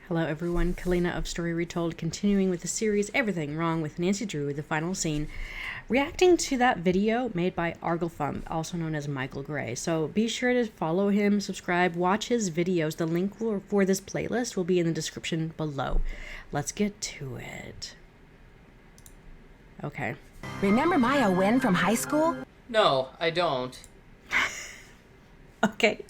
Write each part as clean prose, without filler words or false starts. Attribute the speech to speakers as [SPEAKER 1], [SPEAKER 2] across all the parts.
[SPEAKER 1] Hello everyone, Calina of StoryRetold, continuing with the series Everything Wrong with Nancy Drew, the final scene, reacting to that video made by Arglefumph, also known as Michael Gray. So be sure to follow him, subscribe, watch his videos. The link for this playlist will be in the description below. Let's get to it. Okay.
[SPEAKER 2] Remember Maya Wen from high school?
[SPEAKER 3] No, I don't.
[SPEAKER 1] Okay.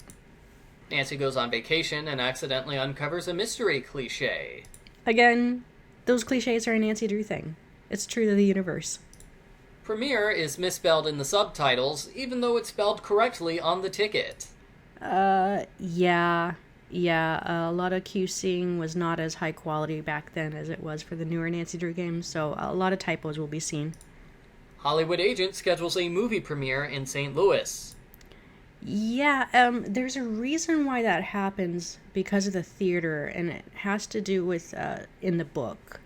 [SPEAKER 3] Nancy goes on vacation and accidentally uncovers a mystery cliche.
[SPEAKER 1] Again, those cliches are a Nancy Drew thing. It's true to the universe.
[SPEAKER 3] Premiere is misspelled in the subtitles, even though it's spelled correctly on the ticket.
[SPEAKER 1] Yeah. A lot of QCing was not as high quality back then as it was for the newer Nancy Drew games, so a lot of typos will be seen.
[SPEAKER 3] Hollywood agent schedules a movie premiere in St. Louis.
[SPEAKER 1] Yeah, there's a reason why that happens because of the theater, and it has to do with, in the book.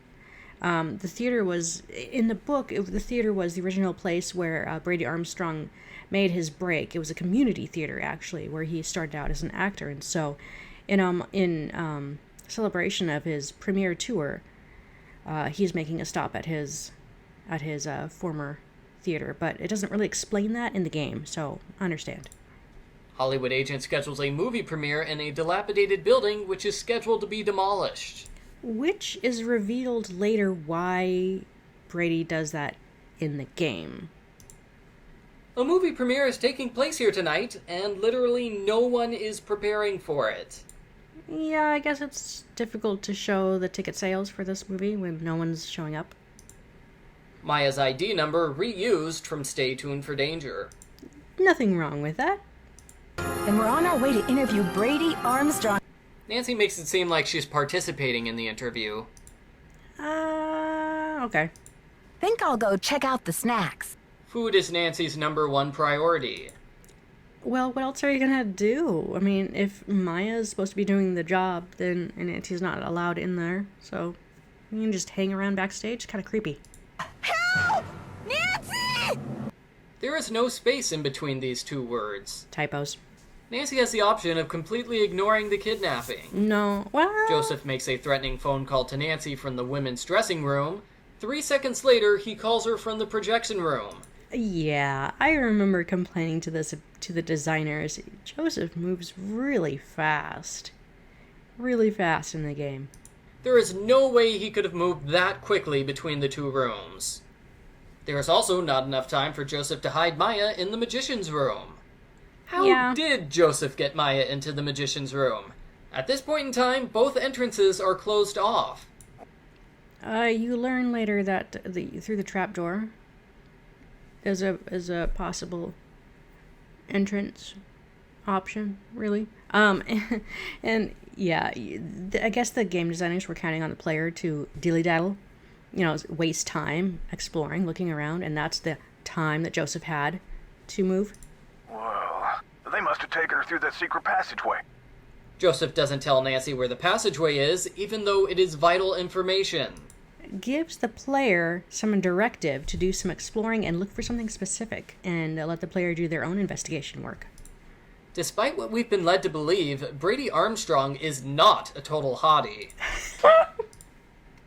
[SPEAKER 1] The theater was, in the book, the theater was the original place where Brady Armstrong made his break. It was a community theater, actually, where he started out as an actor, and so in celebration of his premiere tour, he's making a stop at his former theater, but it doesn't really explain that in the game, so I understand.
[SPEAKER 3] Hollywood agent schedules a movie premiere in a dilapidated building which is scheduled to be demolished.
[SPEAKER 1] Which is revealed later why Brady does that in the game.
[SPEAKER 3] A movie premiere is taking place here tonight, and literally no one is preparing for it.
[SPEAKER 1] Yeah, I guess it's difficult to show the ticket sales for this movie when no one's showing up.
[SPEAKER 3] Maya's ID number reused from Stay Tuned for Danger.
[SPEAKER 1] Nothing wrong with that.
[SPEAKER 2] And we're on our way to interview Brady Armstrong.
[SPEAKER 3] Nancy makes it seem like she's participating in the interview.
[SPEAKER 1] Okay.
[SPEAKER 2] Think I'll go check out the snacks.
[SPEAKER 3] Food is Nancy's #1 priority.
[SPEAKER 1] Well, what else are you gonna do? I mean, if Maya's supposed to be doing the job, then Nancy's not allowed in there, so you can just hang around backstage. It's kind of creepy.
[SPEAKER 2] Help! Nancy!
[SPEAKER 3] There is no space in between these two words.
[SPEAKER 1] Typos.
[SPEAKER 3] Nancy has the option of completely ignoring the kidnapping.
[SPEAKER 1] No. Well...
[SPEAKER 3] Joseph makes a threatening phone call to Nancy from the women's dressing room. 3 seconds later, he calls her from the projection room.
[SPEAKER 1] Yeah, I remember complaining to the designers. Joseph moves really fast. Really fast in the game.
[SPEAKER 3] There is no way he could have moved that quickly between the two rooms. There is also not enough time for Joseph to hide Maya in the magician's room. How did Joseph get Maya into the magician's room? At this point in time, both entrances are closed off.
[SPEAKER 1] You learn later that through the trapdoor is a possible entrance option, really. And yeah, I guess the game designers were counting on the player to dilly-daddle, waste time exploring, looking around, and that's the time that Joseph had to move.
[SPEAKER 4] Whoa, they must have taken her through that secret passageway.
[SPEAKER 3] Joseph doesn't tell Nancy where the passageway is, even though it is vital information.
[SPEAKER 1] Gives the player some directive to do some exploring and look for something specific, and let the player do their own investigation work.
[SPEAKER 3] Despite what we've been led to believe, Brady Armstrong is not a total hottie.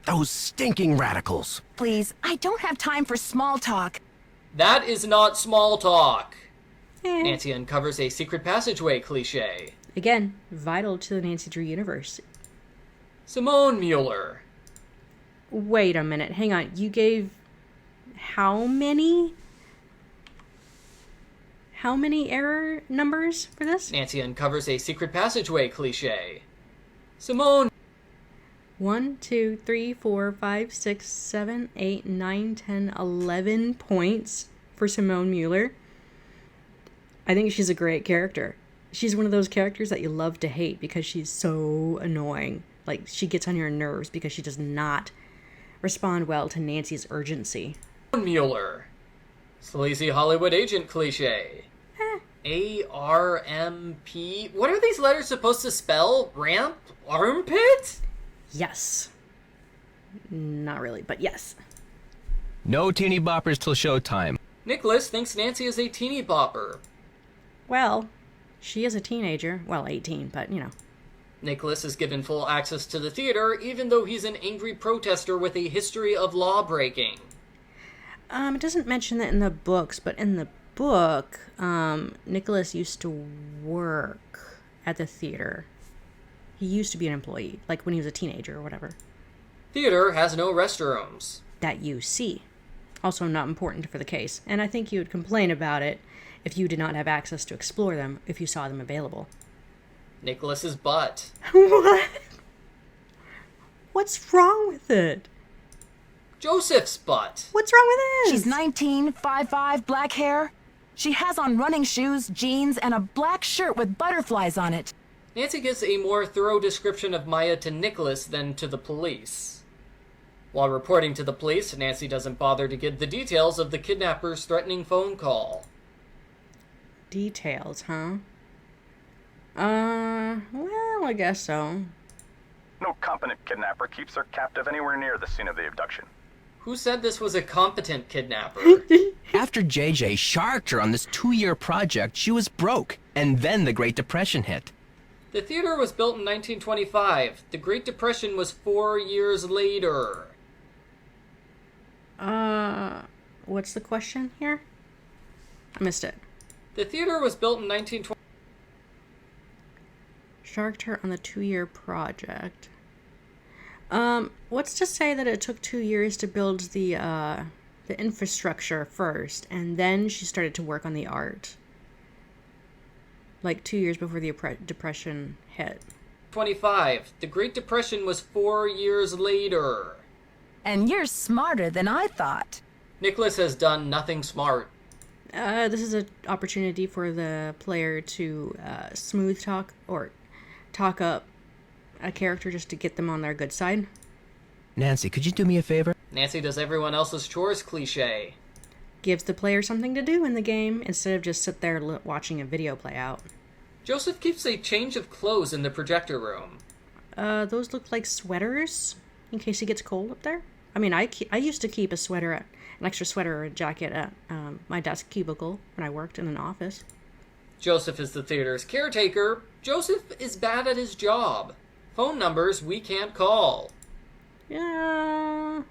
[SPEAKER 5] Those stinking radicals.
[SPEAKER 2] Please, I don't have time for small talk.
[SPEAKER 3] That is not small talk. Nancy uncovers a secret passageway cliche.
[SPEAKER 1] Again, vital to the Nancy Drew universe.
[SPEAKER 3] Simone Mueller.
[SPEAKER 1] Wait a minute, hang on. You gave how many error numbers for this?
[SPEAKER 3] Nancy uncovers a secret passageway cliche. Simone.
[SPEAKER 1] 1, 2, 3, 4, 5, 6, 7, 8, 9, 10, 11 points for Simone Mueller. I think she's a great character. She's one of those characters that you love to hate because she's so annoying. Like, she gets on your nerves because she does not respond well to Nancy's urgency.
[SPEAKER 3] Mueller. Sleazy Hollywood agent cliche. ARMP. What are these letters supposed to spell? Ramp? Armpit?
[SPEAKER 1] Yes. Not really, but yes.
[SPEAKER 5] No teeny boppers till showtime.
[SPEAKER 3] Nicholas thinks Nancy is a teeny bopper.
[SPEAKER 1] Well, she is a teenager. Well, 18, but
[SPEAKER 3] Nicholas is given full access to the theater, even though he's an angry protester with a history of law-breaking.
[SPEAKER 1] It doesn't mention that in the books, but in the book, Nicholas used to work at the theater. He used to be an employee, like when he was a teenager or whatever.
[SPEAKER 3] Theater has no restrooms.
[SPEAKER 1] That you see. Also not important for the case, and I think you would complain about it if you did not have access to explore them if you saw them available.
[SPEAKER 3] Nicholas's butt.
[SPEAKER 1] What? What's wrong with it?
[SPEAKER 3] Joseph's butt.
[SPEAKER 1] What's wrong with this?
[SPEAKER 2] She's 19, 5'5", black hair. She has on running shoes, jeans, and a black shirt with butterflies on it.
[SPEAKER 3] Nancy gives a more thorough description of Maya to Nicholas than to the police. While reporting to the police, Nancy doesn't bother to give the details of the kidnapper's threatening phone call.
[SPEAKER 1] Details, huh? Well, I guess so.
[SPEAKER 4] No competent kidnapper keeps her captive anywhere near the scene of the abduction.
[SPEAKER 3] Who said this was a competent kidnapper?
[SPEAKER 5] After JJ sharked her on this 2-year project, she was broke, and then the Great Depression hit.
[SPEAKER 3] The theater was built in 1925. The Great Depression was 4 years later.
[SPEAKER 1] What's the question here? I missed it.
[SPEAKER 3] The theater was built in 1920.
[SPEAKER 1] Sharked her on the 2-year project. What's to say that it took 2 years to build the infrastructure first, and then she started to work on the art? Like 2 years before the Depression hit.
[SPEAKER 3] 25. The Great Depression was 4 years later.
[SPEAKER 2] And you're smarter than I thought.
[SPEAKER 3] Nicholas has done nothing smart.
[SPEAKER 1] This is an opportunity for the player to smooth talk or talk up a character just to get them on their good side.
[SPEAKER 5] Nancy, could you do me a favor?
[SPEAKER 3] Nancy does everyone else's chores cliche.
[SPEAKER 1] Gives the player something to do in the game instead of just sit there watching a video play out.
[SPEAKER 3] Joseph keeps a change of clothes in the projector room.
[SPEAKER 1] Those look like sweaters in case he gets cold up there. I mean, I used to keep an extra sweater or a jacket at my desk cubicle when I worked in an office.
[SPEAKER 3] Joseph is the theater's caretaker. Joseph is bad at his job. Phone numbers we can't call.
[SPEAKER 1] Yeah.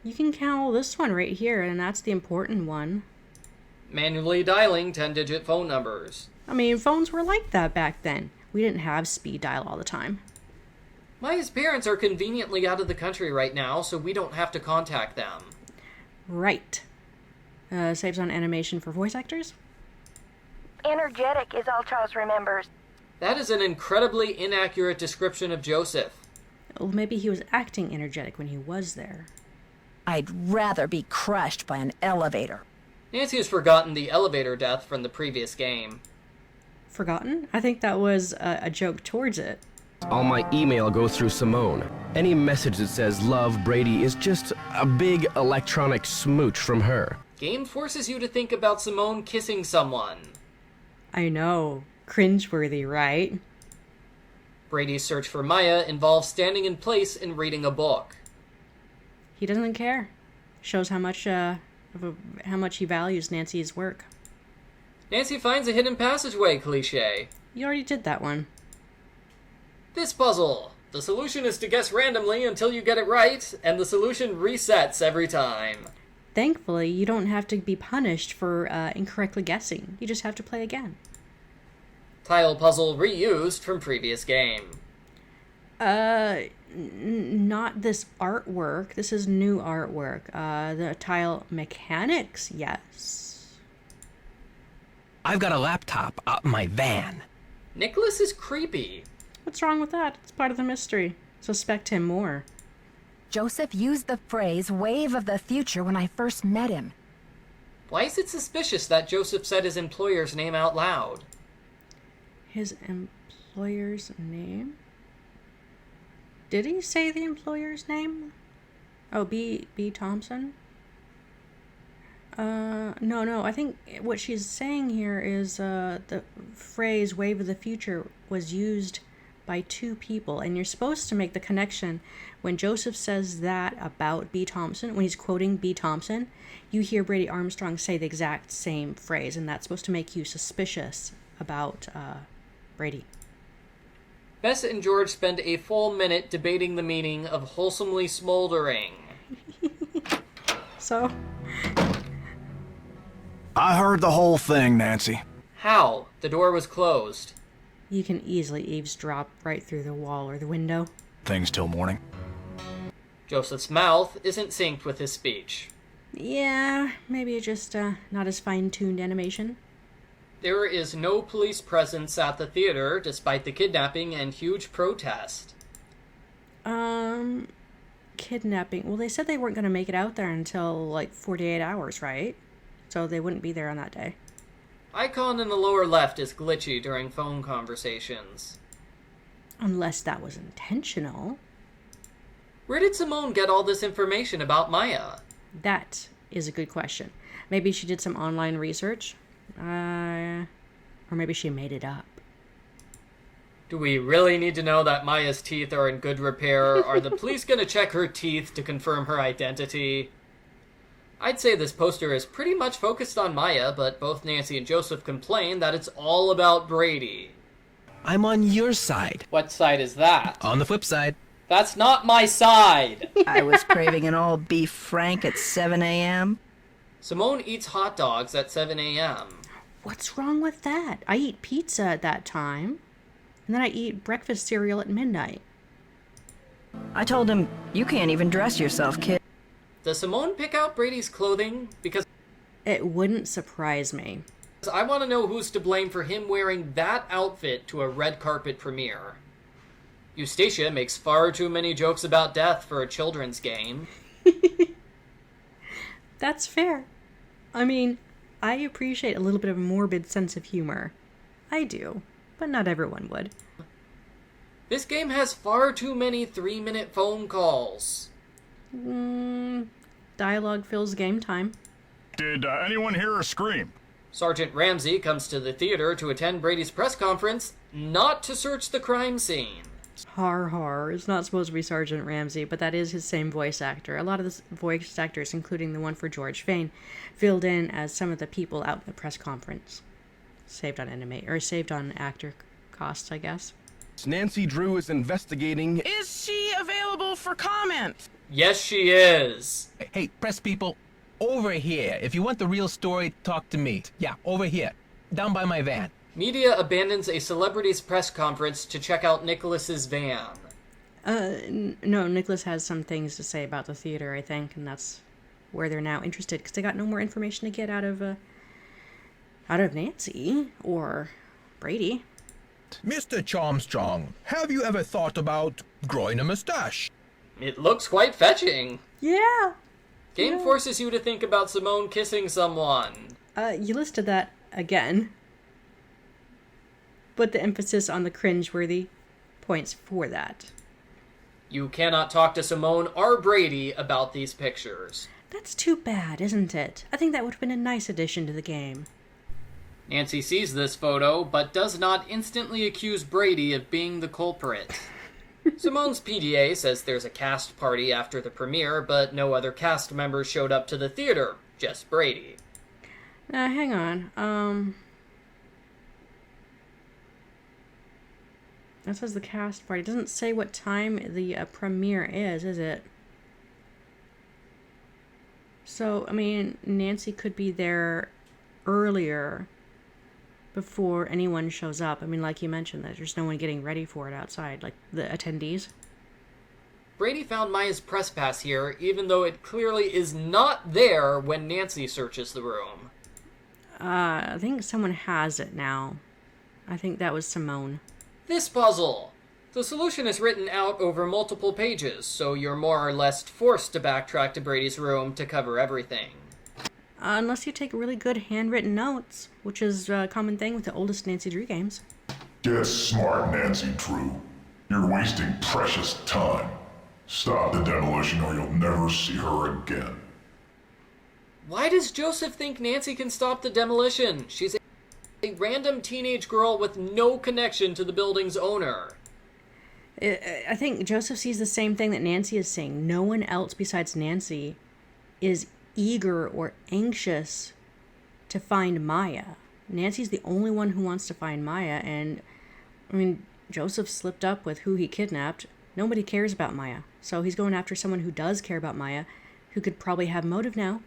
[SPEAKER 1] You can count this one right here, and that's the important one.
[SPEAKER 3] Manually dialing 10-digit phone numbers.
[SPEAKER 1] I mean, phones were like that back then. We didn't have speed dial all the time.
[SPEAKER 3] Maya's parents are conveniently out of the country right now, so we don't have to contact them.
[SPEAKER 1] Right. Saves on animation for voice actors.
[SPEAKER 6] Energetic is all Charles remembers.
[SPEAKER 3] That is an incredibly inaccurate description of Joseph.
[SPEAKER 1] Well, maybe he was acting energetic when he was there.
[SPEAKER 2] I'd rather be crushed by an elevator.
[SPEAKER 3] Nancy has forgotten the elevator death from the previous game.
[SPEAKER 1] Forgotten? I think that was a joke towards it.
[SPEAKER 5] All my email goes through Simone. Any message that says love Brady is just a big electronic smooch from her.
[SPEAKER 3] Game forces you to think about Simone kissing someone.
[SPEAKER 1] I know. Cringeworthy, right?
[SPEAKER 3] Brady's search for Maya involves standing in place and reading a book.
[SPEAKER 1] He doesn't care. Shows how much how much he values Nancy's work.
[SPEAKER 3] Nancy finds a hidden passageway cliche.
[SPEAKER 1] You already did that one.
[SPEAKER 3] This puzzle. The solution is to guess randomly until you get it right, and the solution resets every time.
[SPEAKER 1] Thankfully, you don't have to be punished for incorrectly guessing. You just have to play again.
[SPEAKER 3] Tile puzzle reused from previous game.
[SPEAKER 1] Not this artwork. This is new artwork. The tile mechanics, yes.
[SPEAKER 5] I've got a laptop up my van.
[SPEAKER 3] Nicholas is creepy.
[SPEAKER 1] What's wrong with that? It's part of the mystery. Suspect him more.
[SPEAKER 2] Joseph used the phrase wave of the future when I first met him.
[SPEAKER 3] Why is it suspicious that Joseph said his employer's name out loud?
[SPEAKER 1] His employer's name? Did he say the employer's name? Oh, B. Thompson? No. I think what she's saying here is the phrase wave of the future was used by two people, and you're supposed to make the connection when Joseph says that about B. Thompson, when he's quoting B. Thompson, you hear Brady Armstrong say the exact same phrase, and that's supposed to make you suspicious about Brady.
[SPEAKER 3] Bess and George spend a full minute debating the meaning of wholesomely smoldering.
[SPEAKER 1] So?
[SPEAKER 7] I heard the whole thing, Nancy.
[SPEAKER 3] How? The door was closed.
[SPEAKER 1] You can easily eavesdrop right through the wall or the window.
[SPEAKER 7] Things till morning.
[SPEAKER 3] Joseph's mouth isn't synced with his speech.
[SPEAKER 1] Yeah, maybe just not as fine-tuned animation.
[SPEAKER 3] There is no police presence at the theater, despite the kidnapping and huge protest.
[SPEAKER 1] Kidnapping. Well, they said they weren't going to make it out there until, like, 48 hours, right? So they wouldn't be there on that day.
[SPEAKER 3] Icon in the lower left is glitchy during phone conversations.
[SPEAKER 1] Unless that was intentional.
[SPEAKER 3] Where did Simone get all this information about Maya?
[SPEAKER 1] That is a good question. Maybe she did some online research. Or maybe she made it up.
[SPEAKER 3] Do we really need to know that Maya's teeth are in good repair? Are the police going to check her teeth to confirm her identity? I'd say this poster is pretty much focused on Maya, but both Nancy and Joseph complain that it's all about Brady.
[SPEAKER 5] I'm on your side.
[SPEAKER 3] What side is that?
[SPEAKER 5] On the flip side.
[SPEAKER 3] That's not my side!
[SPEAKER 8] I was craving an all-beef frank at 7 a.m.
[SPEAKER 3] Simone eats hot dogs at 7 a.m.
[SPEAKER 1] What's wrong with that? I eat pizza at that time. And then I eat breakfast cereal at midnight.
[SPEAKER 8] I told him, you can't even dress yourself, kid.
[SPEAKER 3] Does Simone pick out Brady's clothing? Because
[SPEAKER 1] It wouldn't surprise me.
[SPEAKER 3] I want to know who's to blame for him wearing that outfit to a red carpet premiere. Eustacia makes far too many jokes about death for a children's game.
[SPEAKER 1] That's fair. I mean, I appreciate a little bit of a morbid sense of humor. I do, but not everyone would.
[SPEAKER 3] This game has far too many 3-minute phone calls.
[SPEAKER 1] Dialogue fills game time.
[SPEAKER 4] Did anyone hear a scream?
[SPEAKER 3] Sergeant Ramsey comes to the theater to attend Brady's press conference, not to search the crime scene.
[SPEAKER 1] Har har. It's not supposed to be Sergeant Ramsey, but that is his same voice actor. A lot of the voice actors, including the one for George Fane, filled in as some of the people out in the press conference. Saved on actor costs, I guess.
[SPEAKER 5] Nancy Drew is investigating.
[SPEAKER 9] Is she available for comment?
[SPEAKER 3] Yes, she is.
[SPEAKER 10] Hey, press people, over here. If you want the real story, talk to me. Yeah, over here. Down by my van.
[SPEAKER 3] Media abandons a celebrity's press conference to check out Nicholas's van.
[SPEAKER 1] No, Nicholas has some things to say about the theater, I think, and that's where they're now interested, because they got no more information to get out of Nancy or Brady.
[SPEAKER 10] Mr. Armstrong, have you ever thought about growing a mustache?
[SPEAKER 3] It looks quite fetching.
[SPEAKER 1] Yeah.
[SPEAKER 3] Game forces you to think about Simone kissing someone.
[SPEAKER 1] You listed that again. But the emphasis on the cringeworthy points for that.
[SPEAKER 3] You cannot talk to Simone or Brady about these pictures.
[SPEAKER 1] That's too bad, isn't it? I think that would have been a nice addition to the game.
[SPEAKER 3] Nancy sees this photo, but does not instantly accuse Brady of being the culprit. Simone's PDA says there's a cast party after the premiere, but no other cast members showed up to the theater, just Brady.
[SPEAKER 1] Hang on. That says the cast party. It doesn't say what time the premiere is it? So, I mean, Nancy could be there earlier before anyone shows up. I mean, like you mentioned, that there's no one getting ready for it outside, like the attendees.
[SPEAKER 3] Brady found Maya's press pass here, even though it clearly is not there when Nancy searches the room.
[SPEAKER 1] I think someone has it now. I think that was Simone.
[SPEAKER 3] This puzzle! The solution is written out over multiple pages, so you're more or less forced to backtrack to Brady's room to cover everything.
[SPEAKER 1] Unless you take really good handwritten notes, which is a common thing with the oldest Nancy Drew games.
[SPEAKER 11] Get smart, Nancy Drew. You're wasting precious time. Stop the demolition or you'll never see her again.
[SPEAKER 3] Why does Joseph think Nancy can stop the demolition? She's a random teenage girl with no connection to the building's owner.
[SPEAKER 1] I think Joseph sees the same thing that Nancy is seeing. No one else besides Nancy is eager or anxious to find Maya. Nancy's the only one who wants to find Maya, and I mean, Joseph slipped up with who he kidnapped. Nobody cares about Maya, so he's going after someone who does care about Maya, who could probably have motive now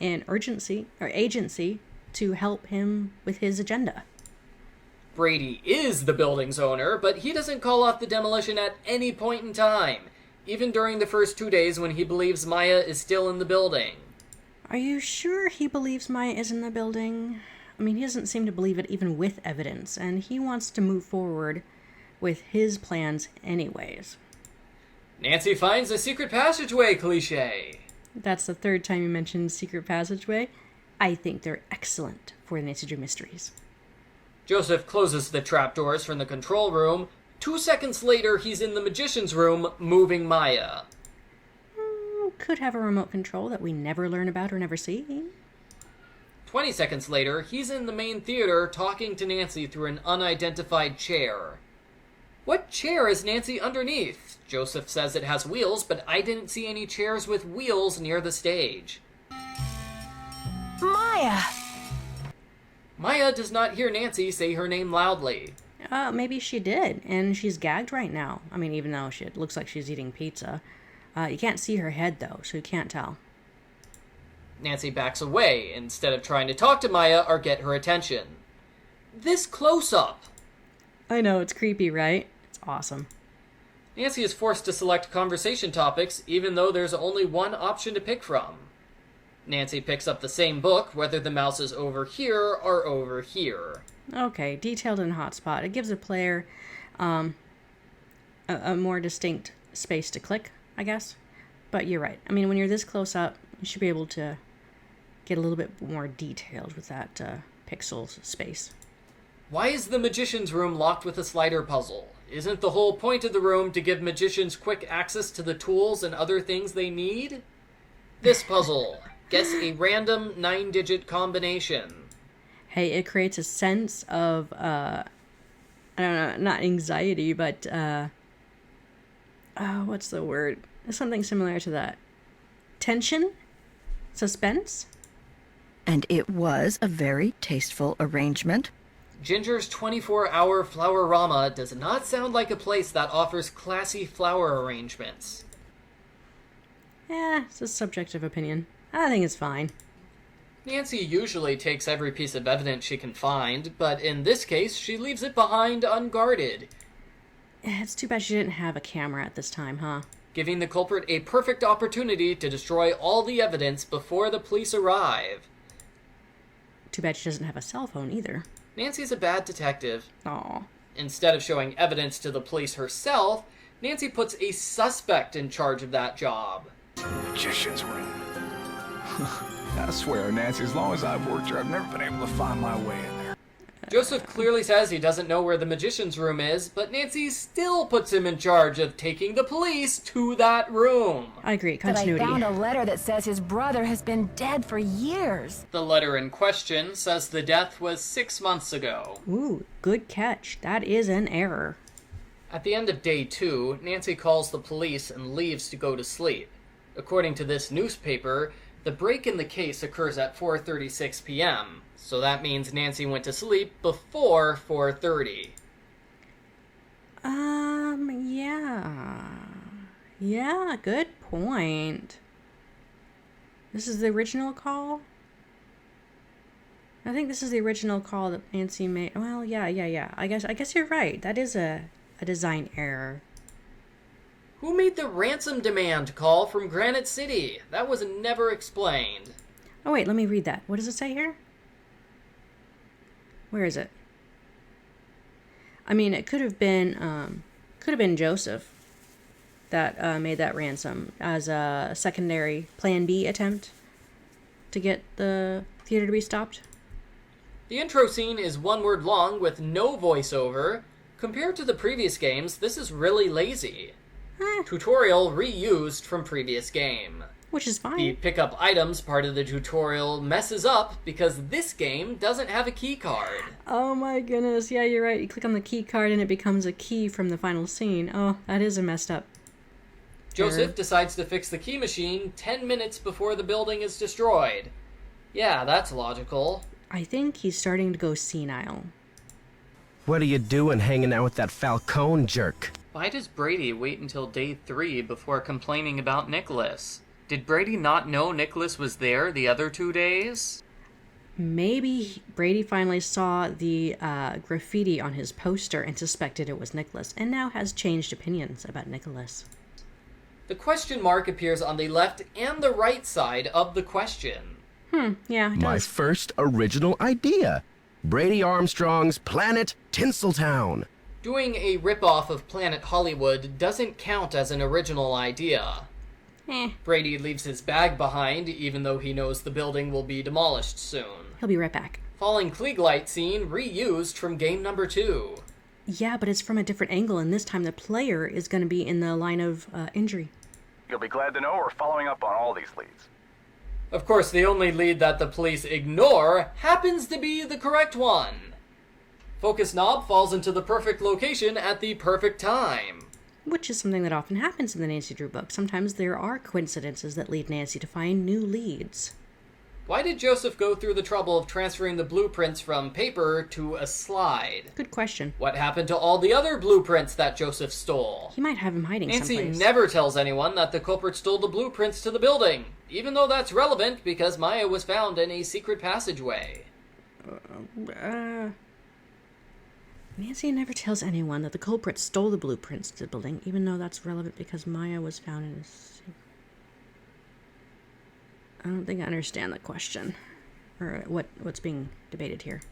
[SPEAKER 1] and urgency or agency to help him with his agenda.
[SPEAKER 3] Brady is the building's owner, but he doesn't call off the demolition at any point in time, even during the first 2 days when he believes Maya is still in the building.
[SPEAKER 1] Are you sure he believes Maya is in the building? I mean, he doesn't seem to believe it even with evidence, and he wants to move forward with his plans anyways.
[SPEAKER 3] Nancy finds a secret passageway, cliche.
[SPEAKER 1] That's the third time you mentioned secret passageway. I think they're excellent for the Nancy Drew mysteries.
[SPEAKER 3] Joseph closes the trapdoors from the control room. 2 seconds later, he's in the magician's room, moving Maya.
[SPEAKER 1] Could have a remote control that we never learn about or never see.
[SPEAKER 3] 20 seconds later, he's in the main theater talking to Nancy through an unidentified chair. What chair is Nancy underneath? Joseph says it has wheels, but I didn't see any chairs with wheels near the stage.
[SPEAKER 2] Maya!
[SPEAKER 1] Maya does not hear Nancy say her name loudly. Maybe she did, and she's gagged right now. I mean, even though it looks like she's eating pizza. You can't see her head, though, so you can't tell. Nancy backs away instead of trying to talk to Maya or get her attention. This close-up! I know, it's creepy, right? It's awesome. Nancy is forced to select conversation topics, even though there's only one option to pick from. Nancy picks up the same book, whether the mouse is over here or over here. Okay, detailed and hotspot. It gives a player a more distinct space to click, I guess. But you're right. I mean, when you're this close up, you should be able to get a little bit more detailed with that pixels space. Why is the magician's room locked with a slider puzzle? Isn't the whole point of the room to give magicians quick access to the tools and other things they need? This puzzle. Guess a random 9-digit combination. Hey, it creates a sense of, I don't know, not anxiety, but, what's the word? Something similar to that. Tension? Suspense?
[SPEAKER 8] And it was a very tasteful arrangement.
[SPEAKER 3] Ginger's 24-hour Flower-rama does not sound like a place that offers classy flower arrangements. It's a subjective opinion. I think it's fine. Nancy usually takes every piece of evidence she can find, but in this case, she leaves it behind unguarded. It's too bad she didn't have a camera at this time, huh? Giving the culprit a perfect opportunity to destroy all the evidence before the police arrive. Too bad she doesn't have a cell phone either. Nancy's a bad detective. Aw. Instead of showing evidence to the police herself, Nancy puts a suspect in charge of that job.
[SPEAKER 7] Magician's room. I swear, Nancy, as long as I've worked here, I've never been able to find my way in there.
[SPEAKER 3] Joseph clearly says he doesn't know where the magician's room is, but Nancy still puts him in charge of taking the police to that room. I agree, continuity.
[SPEAKER 2] But I found a letter that says his brother has been dead for years.
[SPEAKER 3] The letter in question says the death was 6 months ago.
[SPEAKER 1] Ooh, good catch. That is an error.
[SPEAKER 3] At the end of day 2, Nancy calls the police and leaves to go to sleep. According to this newspaper, the break in the case occurs at 4:36 p.m., so that means Nancy went to sleep before 4:30. Yeah. Yeah, good point. This is the original call? I think this is the original call that Nancy made. Well, yeah. I guess you're right. That is a design error. Who made the ransom demand call from Granite City? That was never explained. Oh, wait, let me read that. What does it say here? Where is it? I mean, it could have been Joseph that made that ransom as a secondary Plan B attempt to get the theater to be stopped. The intro scene is 1 word long with no voiceover. Compared to the previous games, this is really lazy. Tutorial reused from previous game. Which is fine. The pick up items part of the tutorial messes up because this game doesn't have a key card. Oh my goodness, yeah, you're right. You click on the key card and it becomes a key from the final scene. Oh, that is a messed up. Joseph decides to fix the key machine 10 minutes before the building is destroyed. Yeah, that's logical. I think he's starting to go senile.
[SPEAKER 5] What are you doing hanging out with that Falcone jerk?
[SPEAKER 3] Why does Brady wait until day 3 before complaining about Nicholas? Did Brady not know Nicholas was there the other 2 days?
[SPEAKER 1] Maybe Brady finally saw the graffiti on his poster and suspected it was Nicholas, and now has changed opinions about Nicholas.
[SPEAKER 3] The question mark appears on the left and the right side of the question.
[SPEAKER 1] Yeah, it does.
[SPEAKER 5] My first original idea. Brady Armstrong's Planet Tinseltown.
[SPEAKER 3] Doing a ripoff of Planet Hollywood doesn't count as an original idea. Brady leaves his bag behind, even though he knows the building will be demolished soon.
[SPEAKER 1] He'll be right back.
[SPEAKER 3] Falling Klieg scene reused from game number 2.
[SPEAKER 1] Yeah, but it's from a different angle, and this time the player is going to be in the line of injury.
[SPEAKER 4] You'll be glad to know we're following up on all these leads.
[SPEAKER 3] Of course, the only lead that the police ignore happens to be the correct one. Focus knob falls into the perfect location at the perfect time.
[SPEAKER 1] Which is something that often happens in the Nancy Drew book. Sometimes there are coincidences that lead Nancy to find new leads.
[SPEAKER 3] Why did Joseph go through the trouble of transferring the blueprints from paper to a slide?
[SPEAKER 1] Good question.
[SPEAKER 3] What happened to all the other blueprints that Joseph stole?
[SPEAKER 1] He might have him hiding
[SPEAKER 3] Nancy
[SPEAKER 1] someplace.
[SPEAKER 3] never tells anyone that the culprit stole the blueprints to the building, even though that's relevant because Maya was found in a secret passageway.
[SPEAKER 1] Nancy never tells anyone that the culprit stole the blueprints to the building, even though that's relevant because Maya was found in a secret... I don't think I understand the question, or what's being debated here.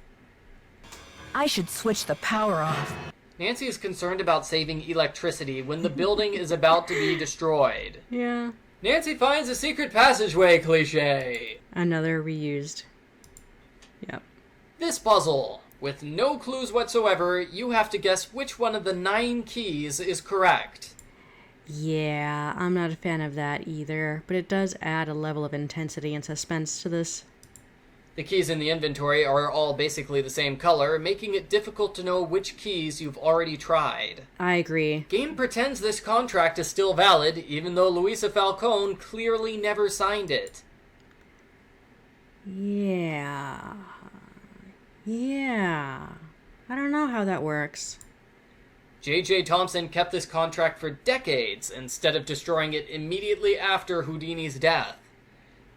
[SPEAKER 2] I should switch the power off.
[SPEAKER 3] Nancy is concerned about saving electricity when the building is about to be destroyed.
[SPEAKER 1] Yeah.
[SPEAKER 3] Nancy finds a secret passageway cliche.
[SPEAKER 1] Another reused. Yep.
[SPEAKER 3] This puzzle, with no clues whatsoever, you have to guess which one of the 9 keys is correct.
[SPEAKER 1] Yeah, I'm not a fan of that either, but it does add a level of intensity and suspense to this.
[SPEAKER 3] The keys in the inventory are all basically the same color, making it difficult to know which keys you've already tried.
[SPEAKER 1] I agree.
[SPEAKER 3] Game pretends this contract is still valid, even though Luisa Falcone clearly never signed it.
[SPEAKER 1] Yeah. I don't know how that works.
[SPEAKER 3] J.J. Thompson kept this contract for decades instead of destroying it immediately after Houdini's death.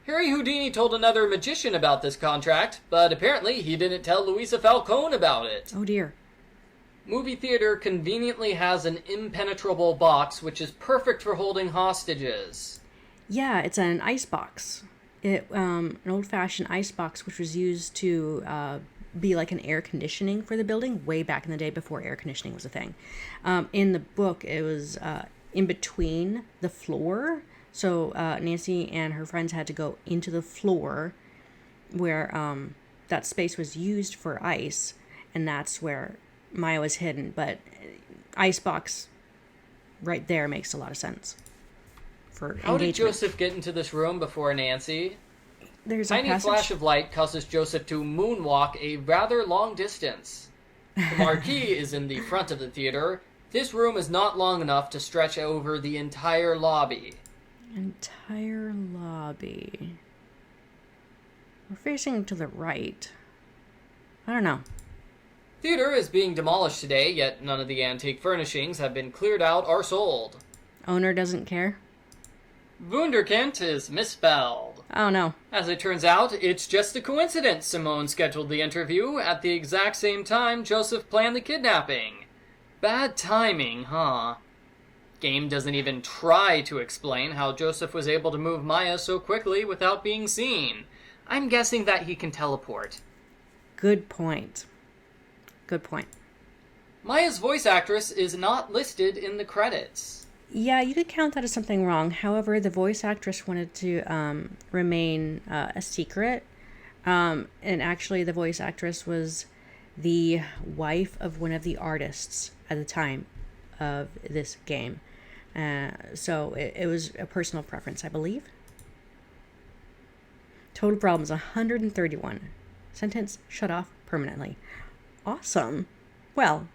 [SPEAKER 3] Harry Houdini told another magician about this contract, but apparently he didn't tell Luisa Falcone about it.
[SPEAKER 1] Oh dear.
[SPEAKER 3] Movie theater conveniently has an impenetrable box which is perfect for holding hostages.
[SPEAKER 1] Yeah, it's an ice box. An old-fashioned ice box which was used to be like an air conditioning for the building way back in the day before air conditioning was a thing. In the book, it was in between the floor. So Nancy and her friends had to go into the floor where that space was used for ice, and that's where Maya was hidden. But icebox right there makes a lot of sense for engagement.
[SPEAKER 3] How did Joseph get into this room before Nancy?
[SPEAKER 1] There's
[SPEAKER 3] Tiny flash of light causes Joseph to moonwalk a rather long distance. The marquee is in the front of the theater. This room is not long enough to stretch over the entire lobby.
[SPEAKER 1] Entire lobby. We're facing to the right. I don't know.
[SPEAKER 3] Theater is being demolished today, yet none of the antique furnishings have been cleared out or sold.
[SPEAKER 1] Owner doesn't care?
[SPEAKER 3] Wunderkind is misspelled.
[SPEAKER 1] Oh no.
[SPEAKER 3] As it turns out, it's just a coincidence Simone scheduled the interview at the exact same time Joseph planned the kidnapping. Bad timing, huh? Game doesn't even try to explain how Joseph was able to move Maya so quickly without being seen. I'm guessing that he can teleport.
[SPEAKER 1] Good point. Good point.
[SPEAKER 3] Maya's voice actress is not listed in the credits.
[SPEAKER 1] Yeah, you could count that as something wrong. However, the voice actress wanted to remain a secret. And actually, the voice actress was the wife of one of the artists at the time of this game. So it was a personal preference, I believe. Total problems 131. Sentence shut off permanently. Awesome. Well,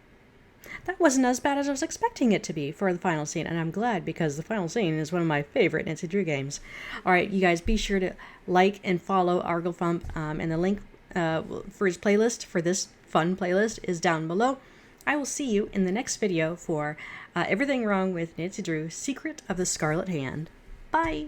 [SPEAKER 1] that wasn't as bad as I was expecting it to be for the final scene, and I'm glad because the final scene is one of my favorite Nancy Drew games. All right, you guys, be sure to like and follow Arglefumph, and the link for his playlist, for this fun playlist, is down below. I will see you in the next video for Everything Wrong with Nancy Drew, Secret of the Scarlet Hand. Bye!